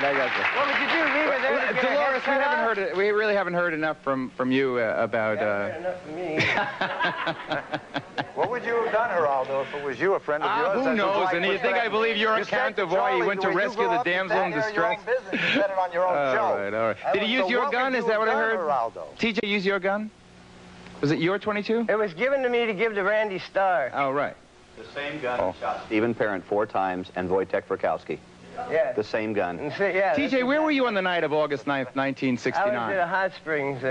I got you. What would you do? Leave her there? Dolores, we really haven't heard enough from you about. Enough from me. What would you have done, Geraldo, if it was you, a friend of yours? Who knows? And you think I believe your account of why he went to rescue the damsel in distress? You said it on your own show. All right. Did he use your gun? Is that what I heard? TJ used your gun? Was it your 22? It was given to me to give to Randy Starr. Oh, right. The same gun shot Stephen Parent 4 times and Wojtek Frykowski. Yeah. The same gun. Yeah, TJ, where were you on the night of August 9th, 1969? I was at a hot springs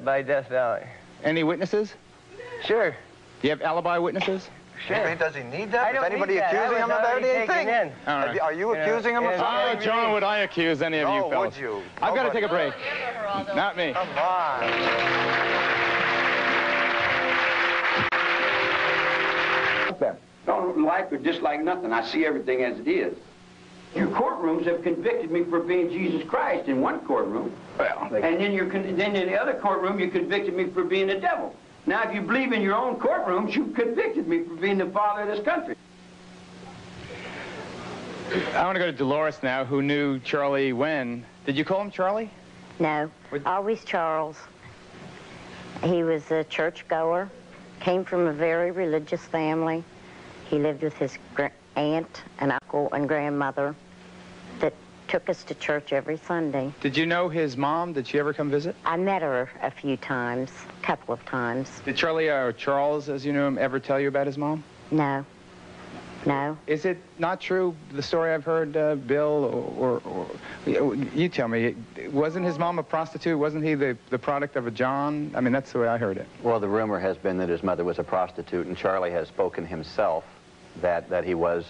by Death Valley. Any witnesses? Sure. You have alibi witnesses? Sure. Does he need that? Is anybody need that. accusing him of anything? Right. Are you accusing him of something? Oh, John, would I accuse any of you fellas? Would you? I've got to take a break. Not me. Come on. Don't like or dislike nothing. I see everything as it is. Your courtrooms have convicted me for being Jesus Christ in one courtroom. Well, And then then in the other courtroom, you convicted me for being the devil. Now, if you believe in your own courtrooms, you convicted me for being the father of this country. I want to go to Dolores now, who knew Charlie when. Did you call him Charlie? No, always Charles. He was a churchgoer, came from a very religious family. He lived with his aunt and uncle and grandmother that took us to church every Sunday. Did you know his mom? Did she ever come visit? I met her a few times, a couple of times. Did Charlie or Charles, as you knew him, ever tell you about his mom? No. No. Is it not true, the story I've heard, Bill, or you tell me, wasn't his mom a prostitute? Wasn't he the product of a John? I mean, that's the way I heard it. Well, the rumor has been that his mother was a prostitute, and Charlie has spoken himself that he was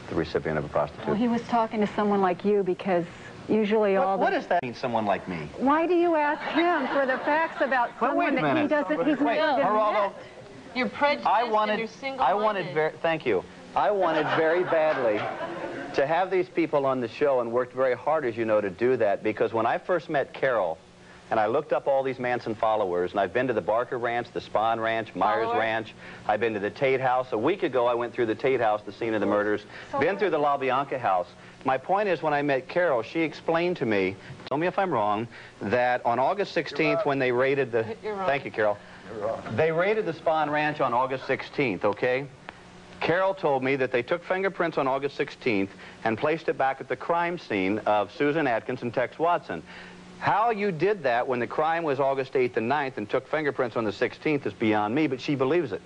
the recipient of a prostitute. Well, he was talking to someone like you because usually What does that mean, someone like me? Why do you ask him for the facts about someone that he doesn't, he's never even met? You're prejudiced and you're single-minded. Thank you. I wanted very badly to have these people on the show and worked very hard, as you know, to do that, because when I first met Carol, and I looked up all these Manson followers, and I've been to the Barker Ranch, the Spahn Ranch, Myers Ranch. I've been to the Tate House. A week ago, I went through the Tate House, the scene of the murders. Been through the La Bianca House. My point is, when I met Carol, she explained to me, tell me if I'm wrong, that on August 16th, when they raided the... Thank you, Carol. They raided the Spahn Ranch on August 16th, okay? Carol told me that they took fingerprints on August 16th and placed it back at the crime scene of Susan Atkins and Tex Watson. How you did that when the crime was August 8th and 9th and took fingerprints on the 16th is beyond me, but she believes it.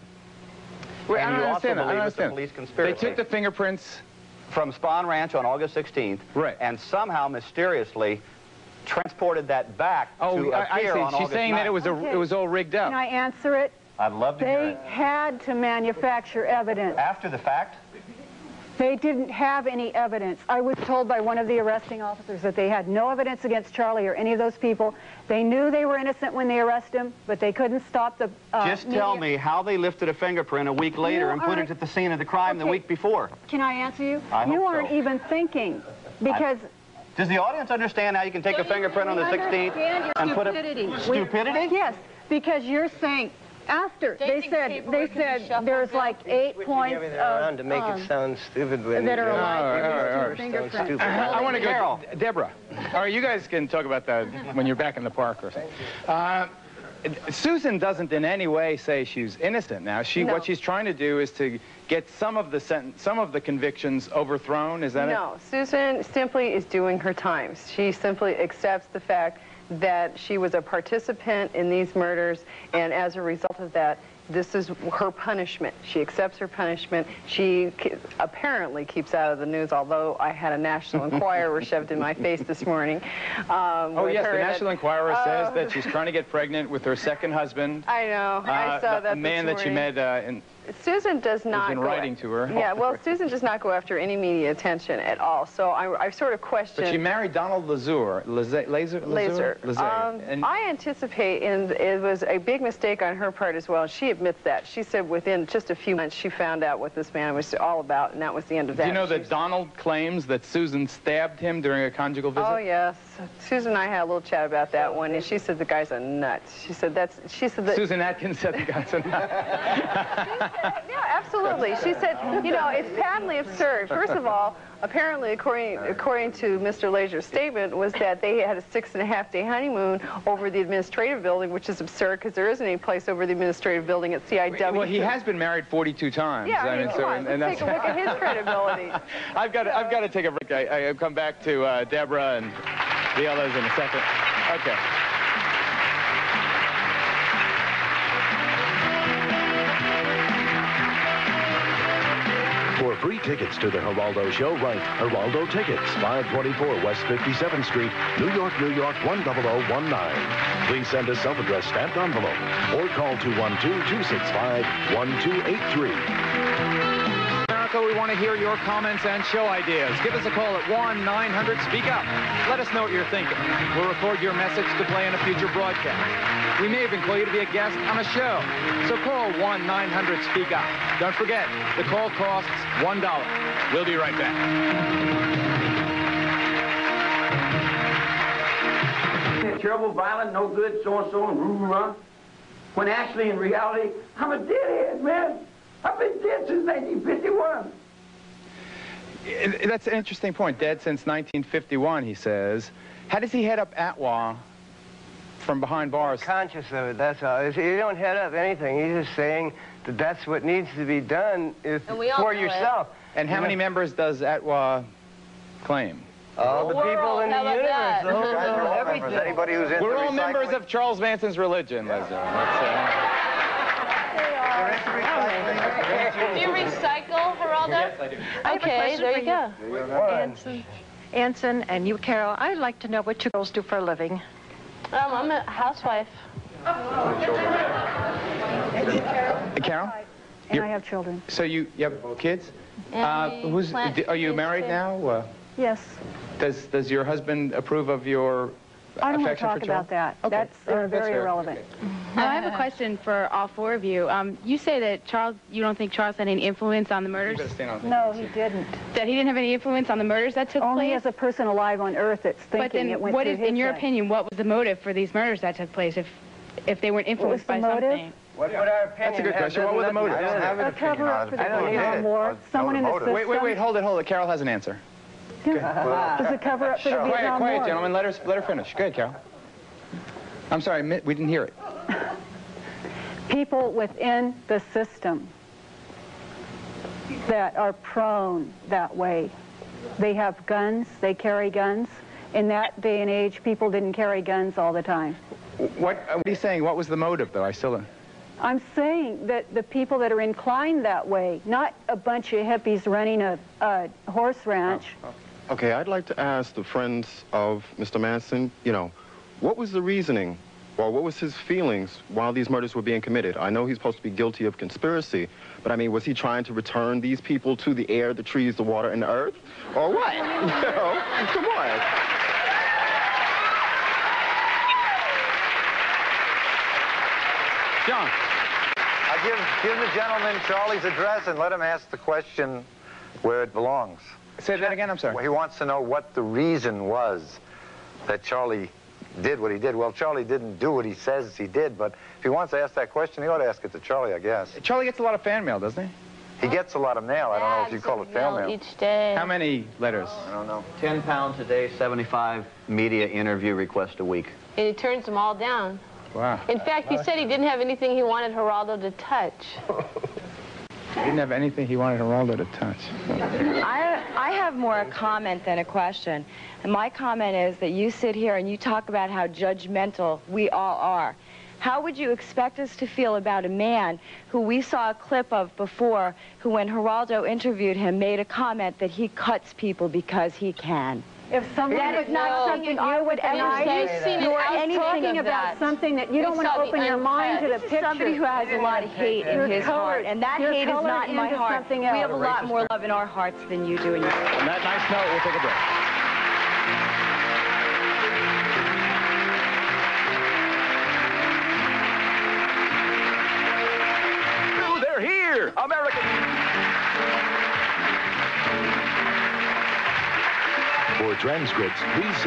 Wait, and you also believe it's a police conspiracy. They took the fingerprints from Spahn Ranch on August 16th, right, and somehow mysteriously transported that back to appear on August 9th. She's saying that it was all rigged up. Can I answer it? I'd love to hear it. They had to manufacture evidence. After the fact? They didn't have any evidence. I was told by one of the arresting officers that they had no evidence against Charlie or any of those people. They knew they were innocent when they arrested him, but they couldn't stop the Just tell me how they lifted a fingerprint a week later and put it at the scene of the crime the week before. Can I answer you? I hope you aren't so. even thinking, because... Does the audience understand how you can take a fingerprint on the 16th and put it... Stupidity? Yes, because you're saying... After they said there's like 8 points to make it sound stupid when that are alive. I want to go, Deborah. All right, you guys can talk about that when you're back in the park or something. Susan doesn't in any way say she's innocent now. What she's trying to do is to get some of the convictions overthrown. Is that it? No, Susan simply is doing her time. She simply accepts the fact that she was a participant in these murders, and as a result of that, this is her punishment. She accepts her punishment. She apparently keeps out of the news, although I had a National Enquirer shoved in my face this morning. Oh, yes, the National Enquirer says that she's trying to get pregnant with her second husband. I know. I saw that a man that she met in... Susan does not been writing to her. Yeah, well, Susan does not go after any media attention at all. So I sort of question. But she married Donald Lazer. And I anticipate, and it was a big mistake on her part as well. She admits that. She said within just a few months she found out what this man was all about, and that was the end of that. Do you know that Donald claims that Susan stabbed him during a conjugal visit? Oh yes. Susan and I had a little chat about that one, and she said the guy's a nut. She said that. Susan Atkins said the guy's a nut. Yeah, absolutely. She said, you know, it's patently absurd. First of all, apparently, according to Mr. Lazer's statement, was that they had a 6.5-day honeymoon over the administrative building, which is absurd because there isn't any place over the administrative building at CIW. Well, he has been married 42 times. Yeah, I mean, come on, let's take a look at his credibility. I've got to take a break. I come back to Deborah and the others in a second. Okay. For free tickets to the Geraldo Show, write Geraldo Tickets, 524 West 57th Street, New York, New York, 10019. Please send a self-addressed stamped envelope or call 212-265-1283. America, we want to hear your comments and show ideas. Give us a call at 1-900-SPEAK-UP. Let us know what you're thinking. We'll record your message to play in a future broadcast. We may even call you to be a guest on a show. So call 1-900-SPEAK-UP. Don't forget, the call costs $1. We'll be right back. Terrible, violent, no good, so-and-so, and rah-rah. When actually, in reality, I'm a deadhead, man. I've been dead since 1951. That's an interesting point. Dead since 1951, he says. How does he head up Atwa from behind bars? Conscious of it, that's all. You don't head up anything. He's just saying that that's what needs to be done for yourself. And how many members does Atwa claim? All the people in the universe. You guys are all members. Anybody who's into We're all recycling. members of Charles Manson's religion, Leslie. Do you recycle, Geraldo? Yes, I do. Okay, there you go. Anson and you, Carol, I'd like to know what you girls do for a living. I'm a housewife. Carol? And I have children. So you have kids? Are you married now? Yes. Does your husband approve of your I don't want to affection talk for about Charles? that. Okay. That's very fair. irrelevant. I have a question for all four of you. You say that you don't think Charles had any influence on the murders? No, he didn't. That he didn't have any influence on the murders that took Only place? as a person alive on Earth that's thinking But then it went what through is, his in your head. opinion, what was the motive for these murders that took place if they weren't influenced by What was the motive? something? What would our opinion That's a good have? question. What was the motive? I don't have an A opinion cover on up it. for the I don't Vietnam need it. War. Someone in the motive. system. Wait, hold it. Carol has an answer. Does it cover up for the Vietnam Quiet, War? gentlemen. Let her finish. Go ahead, Carol. I'm sorry, we didn't hear it. People within the system that are prone that way. They have guns, they carry guns. In that day and age, people didn't carry guns all the time. What are you saying? What was the motive, though? I still don't. I'm saying that the people that are inclined that way, not a bunch of hippies running a horse ranch. Okay, I'd like to ask the friends of Mr. Manson, you know, what was the reasoning, or what was his feelings while these murders were being committed? I know he's supposed to be guilty of conspiracy, but I mean, was he trying to return these people to the air, the trees, the water, and the earth? Or what? You know, come on. John. Give the gentleman Charlie's address and let him ask the question where it belongs. Say that again, I'm sorry. Well, he wants to know what the reason was that Charlie did what he did. Well, Charlie didn't do what he says he did, but if he wants to ask that question, he ought to ask it to Charlie, I guess. Charlie gets a lot of fan mail, doesn't he? He gets a lot of mail. I don't know if you call it fan mail. Each day. How many letters? I don't know. 10 pounds a day, 75 media interview requests a week. And he turns them all down. Wow. In fact, he said he didn't have anything he wanted Geraldo to touch. He didn't have anything he wanted Geraldo to touch. I have more a comment than a question. And my comment is that you sit here and you talk about how judgmental we all are. How would you expect us to feel about a man who we saw a clip of before, who when Geraldo interviewed him made a comment that he cuts people because he can? If someone That is not something I would ever say or anything talking of about that. something that you don't want to open your mind to the picture. Somebody who has a lot of hate in his heart, and that hate is not in my heart. We have a lot more love in our hearts than you do in yours. On that nice note, we'll take a break. They're here, America. For transcripts, please send